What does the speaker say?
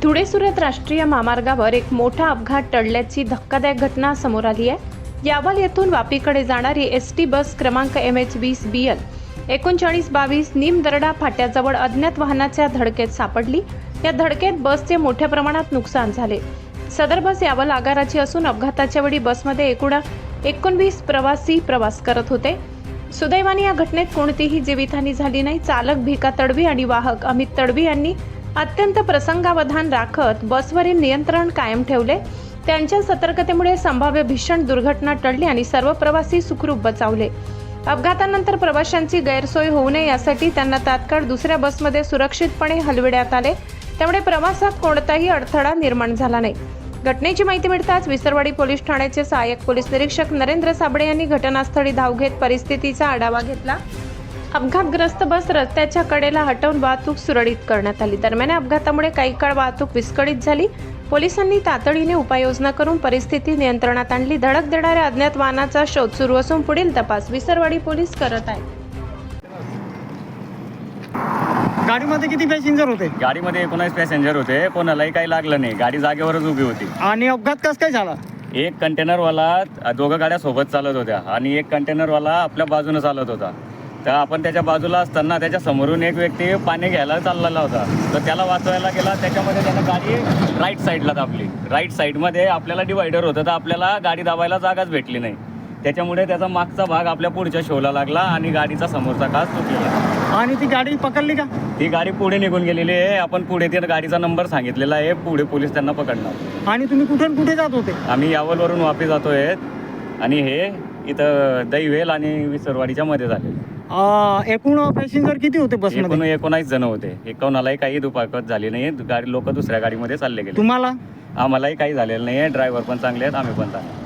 धुळे-सुरत राष्ट्रीय महामार्गावर एक मोठा अपघात टळल्याची धक्कादायक घटना समोर आली आहे। यावल येथून वापीकडे जाणारी एसटी बस क्रमांक MH20BL 3922 निमदरडा फाट्याजवळ अज्ञात वाहनाच्या धडकेत सापडली। या धडकेत बसचे मोठ्या प्रमाणात नुकसान झाले। सदर बस यावल आगाराची असून अपघाताच्या वेळी बसमध्ये एकूण 19 प्रवासी प्रवास करत होते। सुदैवाने या घटनेत कोणतीही जीवितहानी झाली नाही। चालक भिका तडवी आणि वाहक अमित तडवी यांनी अत्यंत प्रसंगावधान राखत बसवरील नियंत्रण कायम ठेवले। त्यांच्या सतर्कतेमुळे संभाव्य भीषण दुर्घटना टळली आणि सर्व प्रवासी सुखरूप बचावले। अपघातानंतर प्रवाशांची गैरसोय होऊ नये यासाठी त्यांना तात्काळ दुसऱ्या बसमध्ये सुरक्षितपणे हलविण्यात आले। त्यामुळे प्रवासात कोणताही अडथळा निर्माण झाला नाही। घटनेची माहिती मिळताच विसरवाडी पोलीस ठाण्याचे सहाय्यक पोलीस निरीक्षक नरेंद्र साबळे यांनी घटनास्थळी धाव घेत परिस्थितीचा आढावा घेतला। अपघातग्रस्त बस रस्त्याच्या कडेला हटवून वाहतूक सुरळीत करण्यात आली। दरम्यान अपघातामुळे काही काळ वाहतूक विस्कळीत झाली। पोलिसांनी तातडीने उपाययोजना करून परिस्थिती नियंत्रणात आणली। धडक देणाऱ्या अज्ञात वाहनाचा शोध सुरू असून पुढील तपास विसरवाडी पोलीस करत आहेत। गाडीमध्ये किती पॅसेंजर होते? गाडीमध्ये 19 पॅसेंजर होते। कोणालाही काही लागलं नाही। गाडी जागेवरच उभी होती। आणि अपघात कसं काय झाला? एक कंटेनरवाला दोघं गाड्या सोबत चालत होत्या आणि एक कंटेनरवाला आपल्या बाजूने चालत होता। तर आपण त्याच्या बाजूला असताना त्याच्या समोरून एक व्यक्ती पाणी घ्यायला चाललेला होता। तर त्याला वाचवायला गेला। त्याच्यामध्ये त्यानं गाडी राईट साईडला दाबली। राईट साईडमध्ये आपल्याला डिवायडर होतं तर आपल्याला गाडी दाबायला जागाच भेटली नाही। त्याच्यामुळे त्याचा मागचा भाग आपल्या पुढच्या शोला लागला आणि गाडीचा समोरचा काच तुटलेला। आणि ती गाडी पकडली का? ती गाडी पुढे निघून गेलेली आहे। आपण पुढे त्या गाडीचा नंबर सांगितलेला आहे। पुढे पोलीस त्यांना पकडणार। आणि तुम्ही कुठून कुठे जात होते? आम्ही यावलवरून वापस जातोय आणि हे इथं दैवेल आणि विसरवाडीच्या मध्ये झाले। एकूण पॅसेंजर किती होते बसमध्ये? 19 जण होते। कोणालाही काही दुखापत झाली नाही। गाडी लोक दुसऱ्या गाडीमध्ये चालले गेले। तुम्हाला? आम्हालाही काही झालेलं नाही आहे। ड्रायव्हर पण चांगले आहेत, आम्ही पण चांगले।